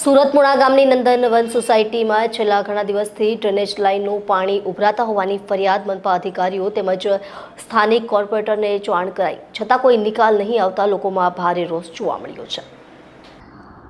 સુરતપુણા ગામની નંદનવન સોસાયટીમાં છેલ્લા ઘણા દિવસથી ડ્રેનેજ લાઇનનું પાણી ઉભરાતા હોવાની ફરિયાદ મનપા અધિકારીઓ તેમજ સ્થાનિક કોર્પોરેટરને જાણ કરાઈ છતાં કોઈ નિકાલ નહીં આવતા લોકોમાં ભારે રોષ જોવા મળ્યો છે।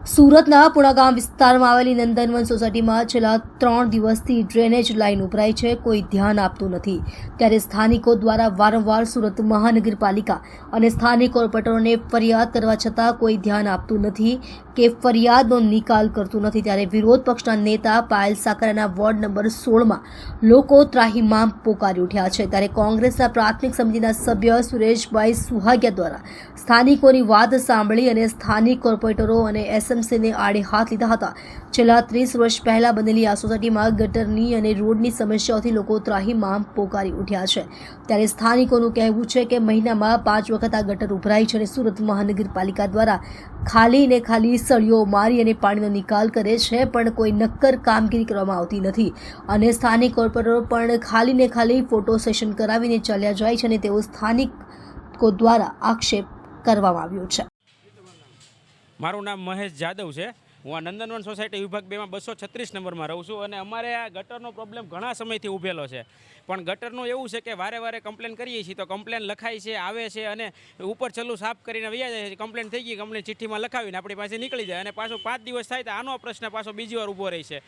સુરતના પુણાગામ વિસ્તારમાં આવેલી નંદનવન સોસાયટીમાં છેલ્લા 3 દિવસથી ડ્રેનેજ લાઇન ઉભરાઈ છે, કોઈ ધ્યાન આપતું નથી। ત્યારે સ્થાનિકો દ્વારા વારંવાર સુરત મહાનગરપાલિકા અને સ્થાનિક કોર્પોરેટરોને ફરિયાદ કરવા છતાં કોઈ ધ્યાન આપતું નથી કે ફરિયાદનો નિકાલ કરતું નથી। ત્યારે વિરોધ પક્ષના નેતા પાયલ સાકરાના વોર્ડ નંબર 16માં લોકો ત્રાહિમામ પોકારી ઉઠ્યા છે। ત્યારે કોંગ્રેસના પ્રાથમિક સમિતિના સભ્ય સુરેશભાઈ સુહાગિયા દ્વારા સ્થાનિકોની વાત સાંભળી અને સ્થાનિક કોર્પોરેટરો અને એસએમસીને આડે હાથ લીધા હતા। છેલ્લા 30 વર્ષ પહેલા બનેલી આ સોસાયટીમાં ગટરની અને રોડની સમસ્યાઓથી લોકો ત્રાહિમામ પોકારી ઉઠ્યા છે। ત્યારે સ્થાનિકોનું કહેવું છે કે મહિનામાં 5 વખત આ ગટર ઉભરાય છે અને સુરત મહાનગરપાલિકા દ્વારા ખાલી સળીઓ મારી અને પાણીનો નિકાલ કરે છે, પણ કોઈ નક્કર કામગીરી કરવામાં આવતી નથી અને સ્થાનિક કોર્પોરેટરો પણ ખાલી ફોટો સેશન કરાવીને ચાલ્યા જાય છે અને તેઓ સ્થાનિકો દ્વારા આક્ષેપ કરવામાં આવ્યો છે। મારું નામ મહેશ જાદવ છે। હું આ નંદનવન સોસાયટી વિભાગ 2માં 236 નંબરમાં રહું છું અને અમારે આ ગટરનો પ્રોબ્લેમ ઘણા સમયથી ઊભેલો છે, પણ ગટરનું એવું છે કે વારે કમ્પ્લેન કરીએ છીએ તો કમ્પ્લેન લખાય છે, આવે છે અને ઉપર છેલ્લું સાફ કરીને વયા જાય છે। કમ્પ્લેન થઈ ગઈ, કમ્પ્લેન ચિઠ્ઠીમાં લખાવીને આપણી પાસે નીકળી જાય અને પાછું 5 દિવસ થાય તો આનો પ્રશ્ન પાછો બીજી વાર ઊભો રહે છે।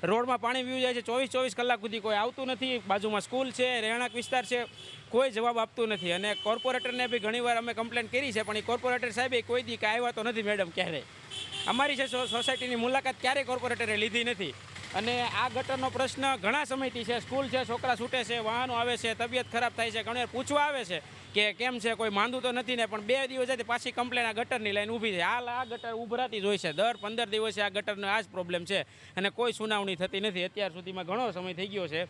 રોડમાં પાણી વીવું જાય છે, 24 કલાક સુધી કોઈ આવતું નથી। બાજુમાં સ્કૂલ છે, રહેણાંક વિસ્તાર છે, કોઈ જવાબ આપતું નથી અને કોર્પોરેટરને બી ઘણીવાર અમે કમ્પ્લેન કરી છે, પણ એ કોર્પોરેટર સાહેબે કોઈ દી કાંઈ આવ્યા તો નથી મેડમ ક્યારેય। અમારી છે સોસાયટીની મુલાકાત ક્યારેય કોર્પોરેટરે લીધી નથી અને આ ગટરનો પ્રશ્ન ઘણા સમયથી છે। સ્કૂલ છે, છોકરા છૂટે છે, વાહનો આવે છે, તબિયત ખરાબ થાય છે, ઘણીવાર પૂછવા આવે છે કે કેમ છે, કોઈ માંદું તો નથી ને, પણ 2 દિવસ જાય પાછી કમ્પ્લેન આ ગટરની લાઈન ઊભી છે। હાલ આ ગટર ઉભરાતી જ હોય છે, દર 15 દિવસે આ ગટરનો આ જ પ્રોબ્લેમ છે અને કોઈ સુનાવણી થતી નથી। અત્યાર સુધીમાં ઘણો સમય થઈ ગયો છે